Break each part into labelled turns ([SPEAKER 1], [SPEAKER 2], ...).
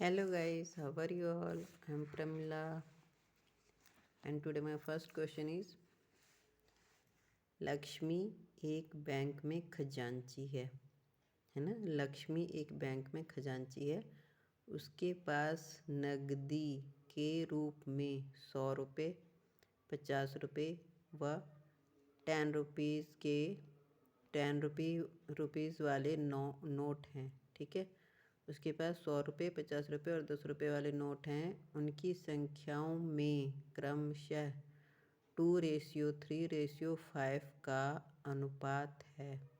[SPEAKER 1] Hello guys, how are you all? I'm Pramila and today my first question is Lakshmi एक bank में खजांची है ना। लक्ष्मी एक बैंक में खजांची है। उसके पास नकदी के रूप में 100 रुपये, 50 रुपये व 10 रुपीज़ के 10 रुपीज़ वाले नोट हैं। ठीक है, उसके पास 100 रुपये, 50 रुपये और 10 रुपये वाले नोट हैं। उनकी संख्याओं में क्रमशः 2:3:5 का अनुपात है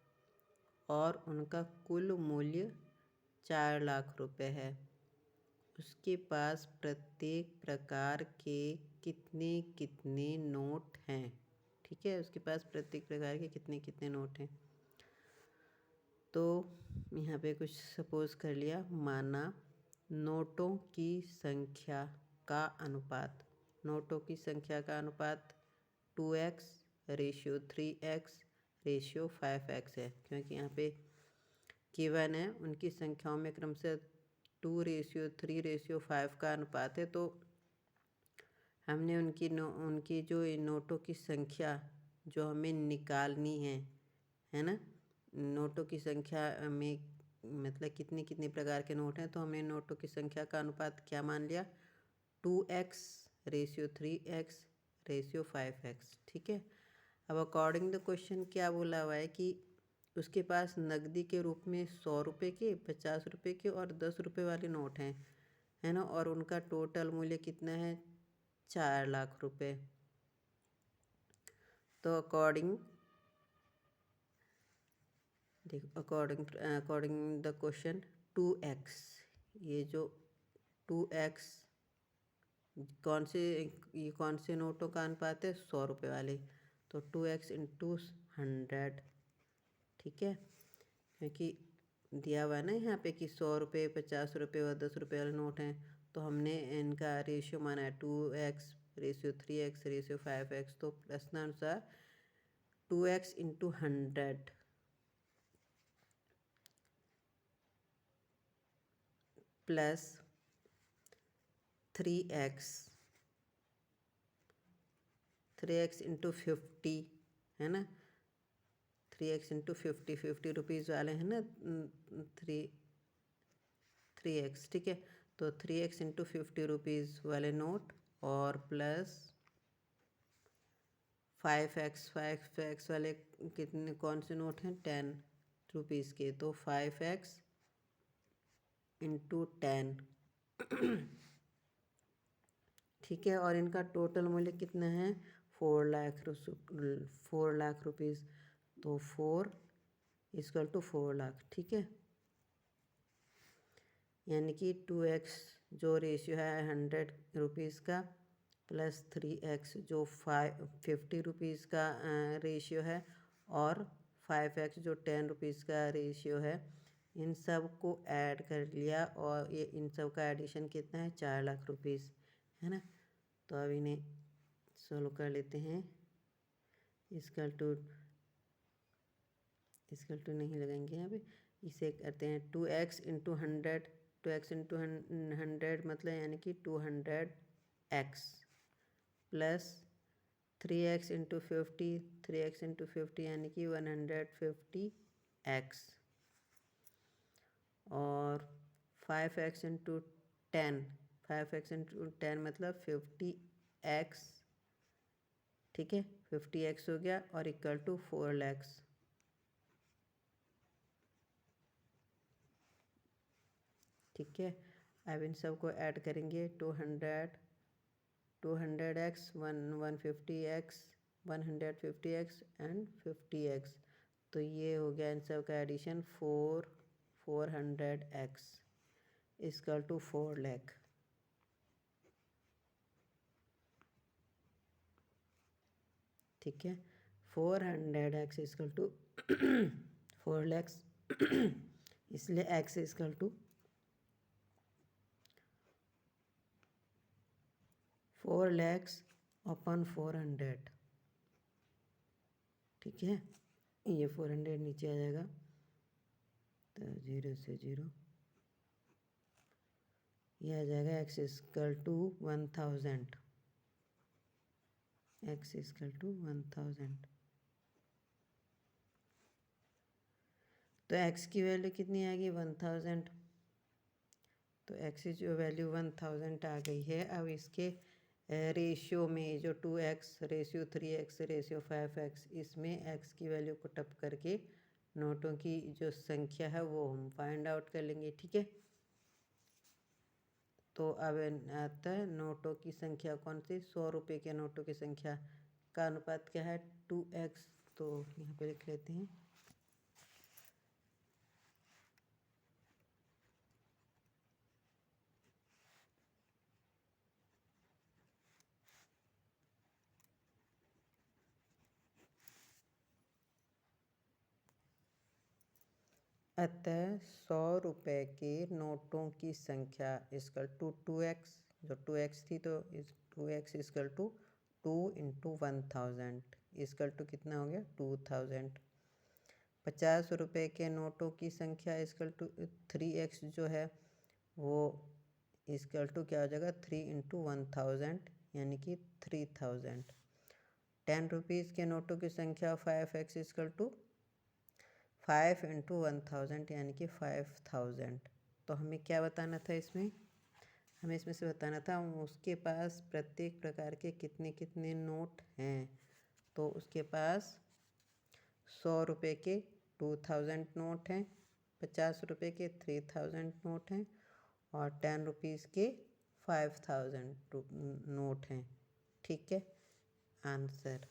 [SPEAKER 1] और उनका कुल मूल्य 4 लाख रुपये है। उसके पास प्रत्येक प्रकार के कितने कितने नोट हैं। ठीक है, उसके पास प्रत्येक प्रकार के कितने कितने नोट हैं। तो यहाँ पे कुछ सपोज कर लिया, माना नोटों की संख्या का अनुपात, नोटों की संख्या का अनुपात 2x/3x/5x है। क्योंकि यहाँ पे गिवन है उनकी संख्याओं में क्रमशः 2:3:5 का अनुपात है। तो हमने उनकी जो नोटों की संख्या जो हमें निकालनी है ना। नोटों की संख्या में मतलब कितने कितने प्रकार के नोट हैं, तो हमने नोटों की संख्या का अनुपात क्या मान लिया, 2x/3x/5x। ठीक है, अब अकॉर्डिंग द क्वेश्चन क्या बोला हुआ है कि उसके पास नकदी के रूप में 100 रुपये के, 50 रुपये के और 10 रुपये वाले नोट हैं, है ना। और उनका टोटल मूल्य कितना है, 4 लाख रुपये। तो अकॉर्डिंग द क्वेश्चन 2x, ये जो 2x ये कौन से नोटों का अनुपात है, 100 रुपये वाले। तो 2x इंटू 100। ठीक है, क्योंकि दिया हुआ है ना यहाँ पे कि 100 रुपये, 50 रुपये और 10 रुपये वाले नोट हैं। तो हमने इनका रेशियो माना है 2x/3x/5x। तो प्रश्नानुसार 2x into 100 plus 3x into 50 है ना। 3x इंटू 50 रुपीज़ वाले हैं ना, 3x। ठीक है, तो 3x इंटू 50 रुपीज़ वाले नोट और प्लस 5x वाले कितने कौन से नोट हैं, 10 रुपीज़ के। तो 5x इंटू 10। ठीक है, और इनका टोटल मूल्य कितना है, 4 लाख रुपीज़। तो 4 = 4 लाख। ठीक है, यानी कि 2x जो रेशियो है 100 रुपीज़ का प्लस 3x जो 50 रुपीज़ का रेशियो है और 5x जो 10 रुपीज़ का रेशियो है, इन सब को ऐड कर लिया और ये इन सब का एडिशन कितना है, 4 लाख रुपीज़, है ना। तो अब इन्हें सोल्व कर लेते हैं। इसकल टू नहीं लगाएंगे यहाँ पे, इसे करते हैं 2x इंटू 100। 2x इंटू 100 मतलब यानी कि 200x plus 3x into 50, 3x into 50 यानी कि 150x और 5x इंटू 10, 5x इंटू 10 मतलब 50x। ठीक है, 50x हो गया और इक्वल टू 4 लाख। ठीक है, अब इन सब को ऐड करेंगे, 200x 150x 150x and 50x। तो ये हो गया इन सब का addition 400x equal to 4 lakh. ठीक है, 400x इक्वल टू 4 लाख, इसलिए x equal to 4 lakh upon 400। ठीक है, ये 400 नीचे आ जाएगा, तो 0 से 0 यह आ जाएगा x equal to 1000, x equal to 1000। तो x की वैल्यू कितनी आ गई 1000, तो x की जो वैल्यू 1000 आ गई है। अब इसके रेशियो में जो 2x ratio 3x ratio 5x, इसमें x की वैल्यू को टप करके नोटों की जो संख्या है वो हम फाइंड आउट कर लेंगे, ठीक है। तो अब आता है नोटों की संख्या कौन सी, 100 रुपये के नोटों की संख्या का अनुपात क्या है 2x। तो यहाँ पे लिख लेते हैं अतः 100 रुपये के नोटों की संख्या इक्वल टू 2x, जो 2x थी तो इस 2x equal to 2 into 1000 equal to कितना हो गया 2000। 50 रुपये के नोटों की संख्या इक्वल टू 3x जो है वो इक्वल टू क्या हो जाएगा 3 इंटू 1000 यानी कि 3000। 10 रुपीज़ के नोटों की संख्या 5x इक्वल टू 5 इंटू 1000 यानी कि 5000। तो हमें क्या बताना था इसमें, हमें इसमें से बताना था उसके पास प्रत्येक प्रकार के कितने कितने नोट हैं। तो उसके पास 100 रुपये के 2000 नोट हैं, 50 रुपये के 3000 नोट हैं और 10 रुपीज़ के 5000 नोट हैं, ठीक है। आंसर